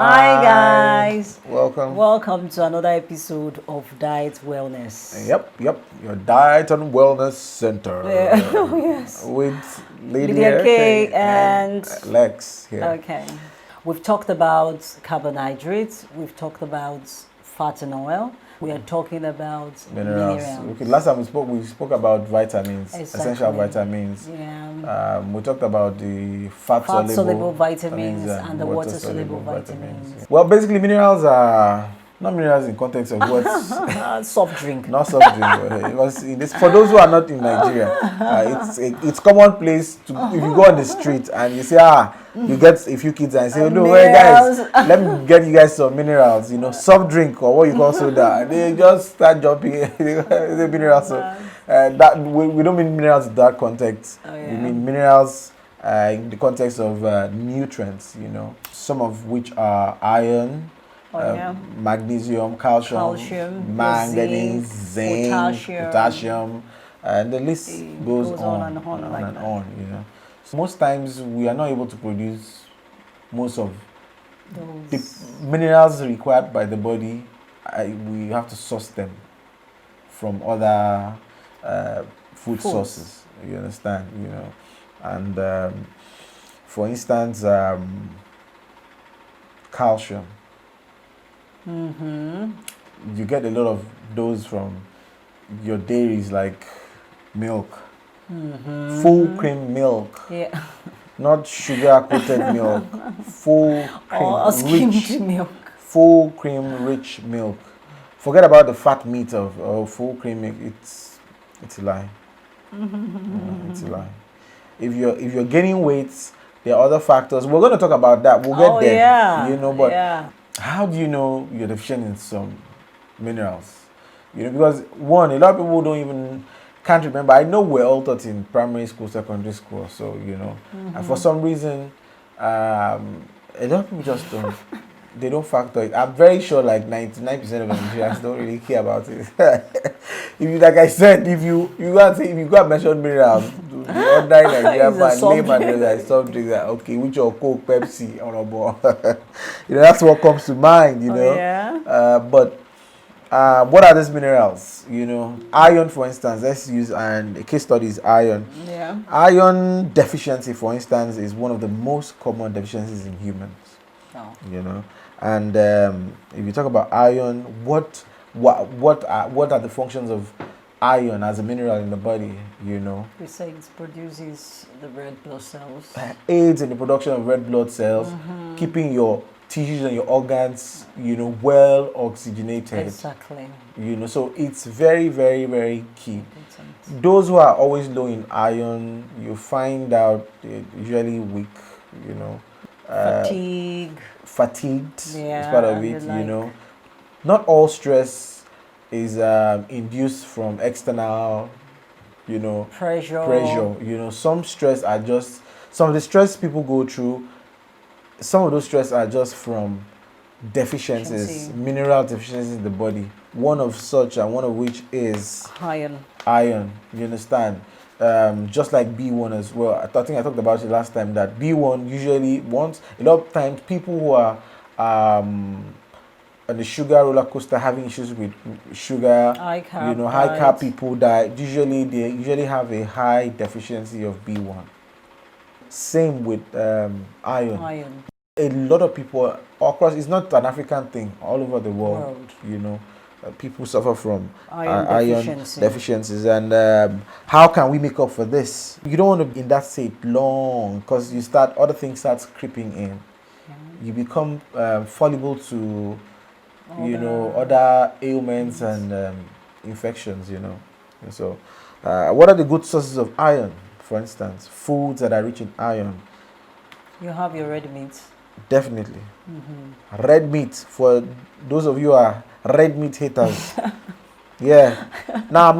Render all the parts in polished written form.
Hi guys. Welcome. Welcome to another episode of Diet Wellness. Yep. Your Diet and Wellness Center. Yes. With Lydia K and Lex here. Okay. We've talked about carbohydrates. We've talked about fat and oil. We are talking about minerals. Okay, last time we spoke about vitamins, Exactly. essential vitamins. Yeah. We talked about the fat-soluble vitamins and the water-soluble vitamins. Yeah. Well, basically, minerals are not minerals in context of what soft drink. Not soft drink. Because for those who are not in Nigeria, it's commonplace to if you go on the street and you say you get a few kids and you say, no, hey guys, let me get you guys some minerals, soft drink or what you call soda. And they just start jumping. They minerals. So that we don't mean minerals in that context. Oh, yeah. We mean minerals in the context of nutrients. Some of which are iron. Magnesium, calcium, manganese, zinc, potassium, and the list goes on and on. So most times we are not able to produce most of the minerals required by the body. We have to source them from other food sources. You understand? And for instance, calcium. You get a lot of those from your dairies, like milk, full cream milk, not sugar coated milk, full cream rich milk. Forget about the fat meat of full cream milk. It's a lie. It's a lie. If you're gaining weight, there are other factors. We're going to talk about that. We'll get there. But how do you know you're deficient in some minerals? Because one, a lot of people can't remember. I know we're all taught in primary school, secondary school, so and for some reason, a lot of people just don't. They don't factor it. I'm very sure like 99% of Nigerians don't really care about it. Like I said, if you go and mention minerals, the ordinary Nigerian man, layman, like something like okay, which or Coke, Pepsi, or a ball. That's what comes to mind. But what are these minerals? Iron, for instance. Let's use a case study is iron. Yeah. Iron deficiency, for instance, is one of the most common deficiencies in humans. Oh. And if you talk about iron, what are the functions of iron as a mineral in the body? We say it produces the red blood cells. Aids in the production of red blood cells, keeping your tissues and your organs, well oxygenated. Exactly. So it's very, very, very key. Those who are always low in iron, you find out they're usually weak. Fatigued is part of it. Not all stress is induced from external pressure. Some stress are just some of the stress people go through. Some of those stress are just from deficiencies, mineral deficiencies in the body. One of such and one of which is iron. You understand? Just like B1 as well. I think I talked about it last time that B1 usually a lot of times people who are on the sugar roller coaster having issues with sugar, high carb people that they usually have a high deficiency of B1. Same with iron. A lot of people across, it's not an African thing, all over the world. People suffer from iron deficiencies, and how can we make up for this? You don't want to be in that state long because other things start creeping in. You become fallible to other ailments and infections. And so what are the good sources of iron? For instance, foods that are rich in iron. You have your red meat. Definitely. Red meat, for those of you who are red meat haters. Yeah. Now I'm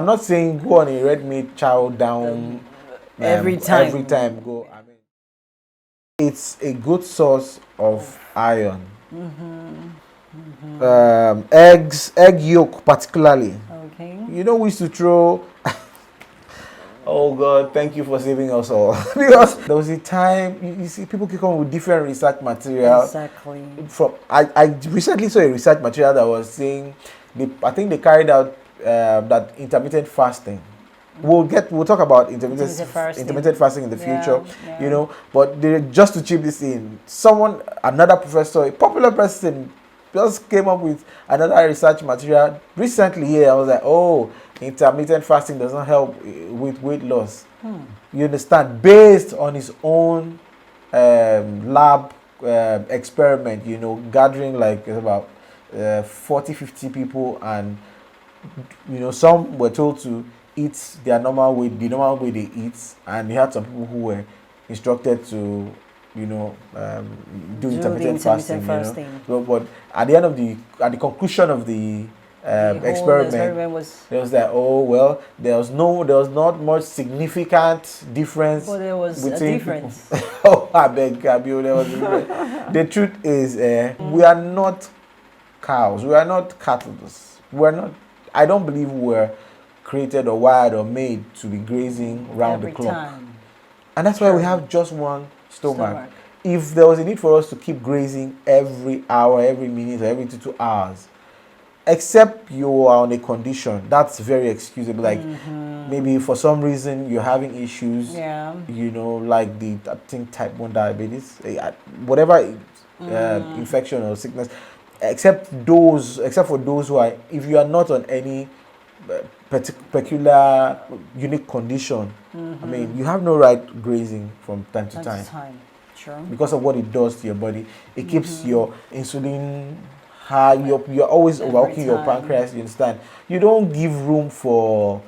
not saying go on a red meat chow down every time. Go. I mean, it's a good source of iron. Egg yolk particularly. Okay. We used to throw Oh God, thank you for saving us all. Because there was a time you see people keep coming with different research material. Exactly. I recently saw a research material that was saying I think they carried out that intermittent fasting. We'll talk about intermittent fasting in the future, you know. But just to chip this in, another professor, a popular person, just came up with another research material recently here. I was like, oh, intermittent fasting does not help with weight loss. You understand? Based on his own lab experiment, you know, gathering like about 40, 50 people, and you know, some were told to eat the normal way they eat, and you had some people who were instructed to, you know, do intermittent fasting. You know, but at the conclusion of the experiment was that, oh well, there was not much significant difference. But there was a difference. Oh, I beg, Kabio, there was a difference. The truth is, we are not cows. We are not cattle. We're not. I don't believe we're created or wired or made to be grazing round the clock. Time. And that's why we have just one stomach. If there was a need for us to keep grazing every hour, every minute, or every 2 hours, except you are on a condition, that's very excusable. Like maybe for some reason you're having issues, you know, like I think type 1 diabetes, whatever infection or sickness, except for those who are, if you are not on any peculiar unique condition, I mean, you have no right grazing from time to time. Sure. Because of what it does to your body. It keeps your insulin high. You're always working your pancreas. You understand? You don't give room for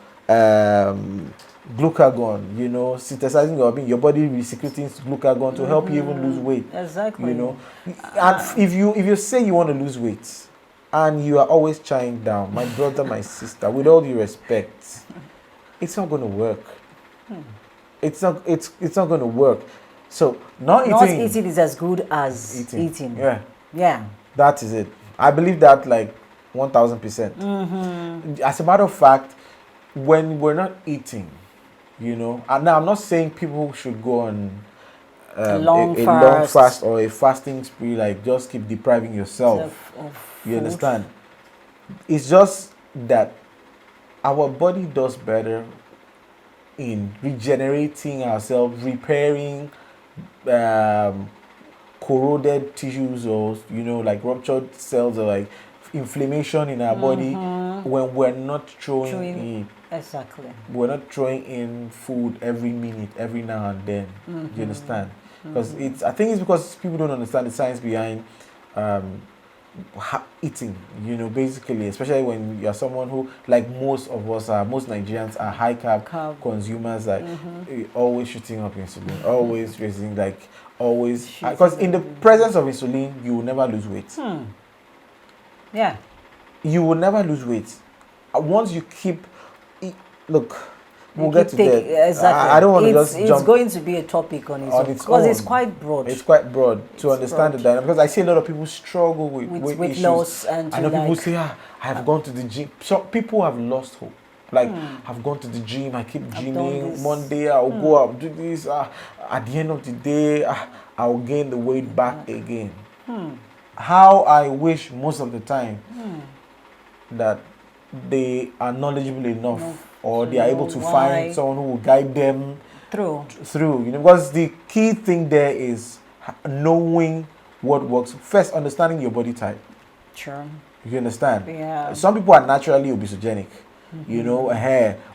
glucagon, you know, synthesizing your body secreting glucagon to help you even lose weight. Exactly. You know, and if you say you want to lose weight and you are always chowing down, my brother, my sister, with all due respect, it's not going to work. It's not going to work. So not eating is as good as eating. Yeah. That is it. I believe that like 1000%. As a matter of fact, when we're not eating, you know, and now I'm not saying people should go on a long fast or a fasting spree, like just keep depriving yourself. You understand? It's just that our body does better in regenerating ourselves, repairing corroded tissues, or you know, like ruptured cells, or like inflammation in our body, when we're not throwing in. Exactly. We're not throwing in food every minute, every now and then. Do you understand? Because I think it's because people don't understand the science behind eating. You know, basically, especially when you're someone who, like most Nigerians are high carb consumers, like always shooting up insulin, always raising, like always, because in the presence of insulin, you will never lose weight. Yeah. You will never lose weight. Once you keep, look, we'll get to that. Exactly. I don't want to just jump. It's going to be a topic on its own, because it's quite broad. It's quite broad to understand the dynamic, because I see a lot of people struggle with weight issues. Loss, and I know people say, I have gone to the gym. So people have lost hope. Like, I've gone to the gym, I keep gymming. Monday I'll go out, do this. At the end of the day, I'll gain the weight back again. How I wish most of the time that they are knowledgeable enough, or they are able to find someone who will guide them through. You know, because the key thing there is knowing what works. First, understanding your body type. Sure. You understand? Yeah. Some people are naturally obesogenic, you know,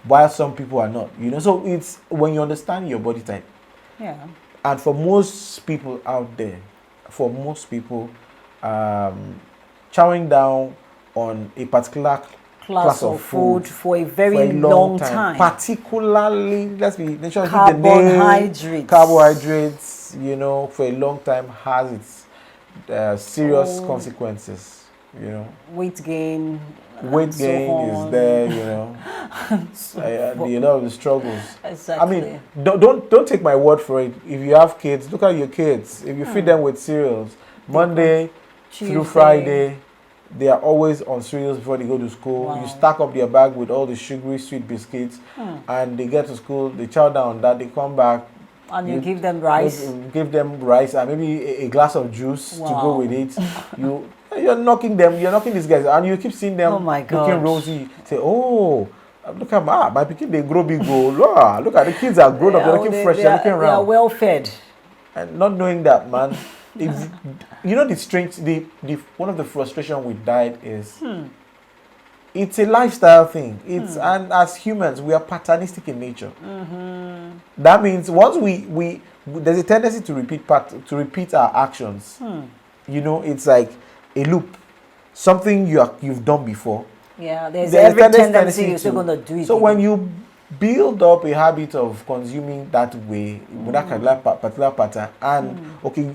while some people are not. You know, so it's when you understand your body type. Yeah. And for most people out there, chowing down on a particular class of food for a very long time, particularly, let's be sure carbohydrates, you know, for a long time has its serious consequences. You know, weight gain is there. You know, a lot of the struggles. Exactly. I mean, don't take my word for it. If you have kids, look at your kids. If you feed them with cereals, Monday through Friday, They are always on cereals before they go to school. Wow. You stack up their bag with all the sugary sweet biscuits, and they get to school, they chow down on that, they come back. And you give them rice. Give them rice and maybe a glass of juice to go Wow. with it. You're knocking these guys, and you keep seeing them Oh my God. looking rosy. Say, oh, look at my pikin, they grow big, go. Look at the kids are grown up, they're looking fresh, they're looking They are round. well fed. And not knowing that, man, if you know the strange, the one of the frustration with diet is it's a lifestyle thing. It's and as humans we are patternistic in nature. That means once we there's a tendency to repeat our actions. You know, it's like a loop, something you've done before. Yeah, there's every tendency you're still going to do it. So when you build up a habit of consuming that way, with that particular pattern, and okay,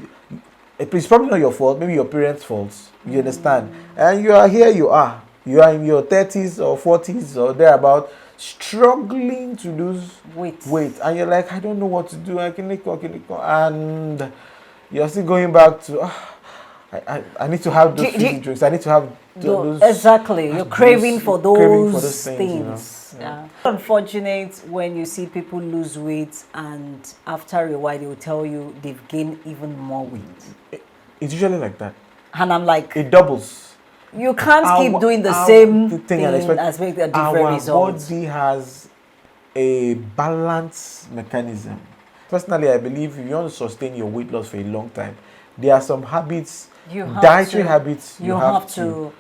it's probably not your fault, maybe your parents' fault, you understand? And you are in your 30s or 40s or thereabout, struggling to lose weight, and you're like, I don't know what to do, and you're still going back to, I need to have those fizzy drinks, I need to have those. Exactly, you're craving for those things. You know? Yeah. Unfortunate when you see people lose weight and after a while they will tell you they've gained even more weight. It's usually like that. And I'm like, it doubles. You can't keep doing the same thing and expect a different result. Our body has a balance mechanism. Personally, I believe if you want to sustain your weight loss for a long time, there are some habits, dietary habits you have to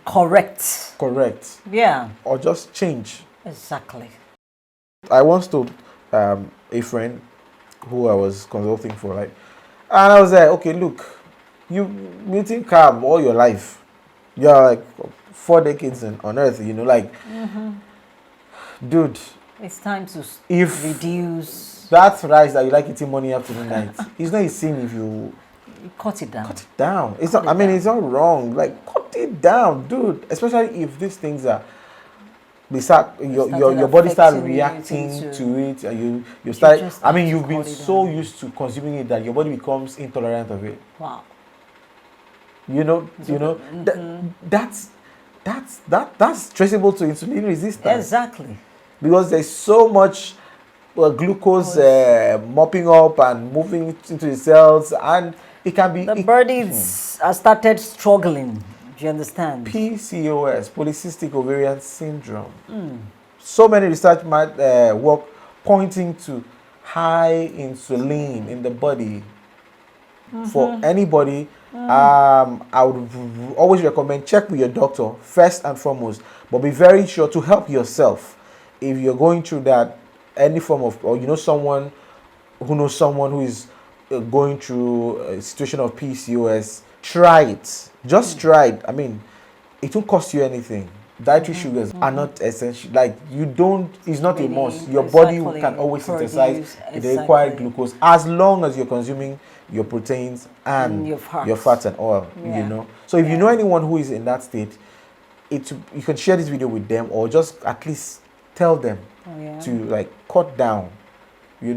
correct. Correct. Yeah. Or just change. Exactly. I once told a friend who I was consulting for, and I was like, okay, look, you've been eating carb all your life. You're like 4 decades on earth, dude. It's time to reduce. That rice that you like eating morning, afternoon, night, it's not a sin if you cut it down. Cut it down. It's not. It's not wrong. Cut it down, dude. Especially if these things are, your body start reacting to it, and you start. You've been so used to consuming it that your body becomes intolerant of it. Wow. That's traceable to insulin resistance. Exactly. Because there's so much glucose mopping up and moving into the cells, and it can be... The bodies have started struggling. Do you understand? PCOS, polycystic ovarian syndrome. So many research work pointing to high insulin in the body. For anybody, I would always recommend check with your doctor first and foremost, but be very sure to help yourself if you're going through that, any form of, or you know someone who knows someone who is going through a situation of PCOS. Try it. Just try it. It won't cost you anything. Dietary sugars are not essential. It's not a must. Your body can always synthesize the required glucose as long as you're consuming your proteins and your fats and oil. So if you know anyone who is in that state, you can share this video with them, or just at least tell them to cut down. You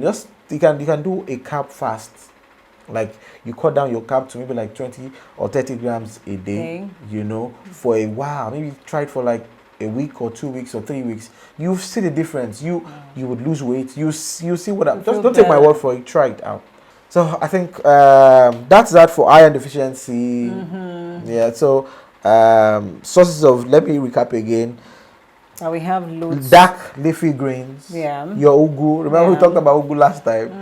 can do a carb fast. You cut down your carb to maybe 20 or 30 grams a day, for a while. Maybe try it for a week or 2 weeks or 3 weeks. You see the difference. You would lose weight. You see what just don't take my word for it. Try it out. So I think that's that for iron deficiency. Yeah. So sources of, let me recap again. We have loads. Dark leafy greens. Yeah. Your ugu. Remember we talked about ugu last time.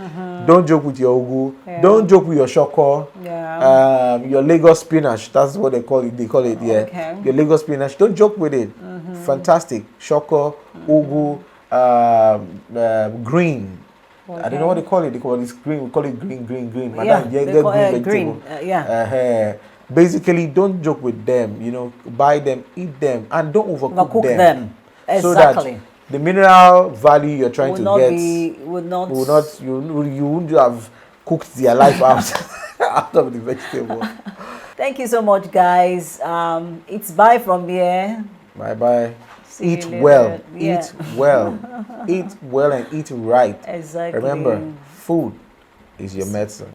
Don't joke with your ugu. Yeah. Don't joke with your shoko. Yeah. Your Lagos spinach. That's what they call it. Yeah. Okay. Your Lagos spinach. Don't joke with it. Fantastic. Shoko, ugu, green. Okay. I don't know what they call it. They call it green. We call it green. Madam, they call it green. Basically, don't joke with them. Buy them, eat them, and don't overcook them. Exactly. So that the mineral value you're trying to get you wouldn't have cooked their life out of the vegetable. Thank you so much, guys. It's bye from here. Bye. Eat well. Yeah. Eat well. Eat well and eat right. Exactly. Remember, food is your medicine.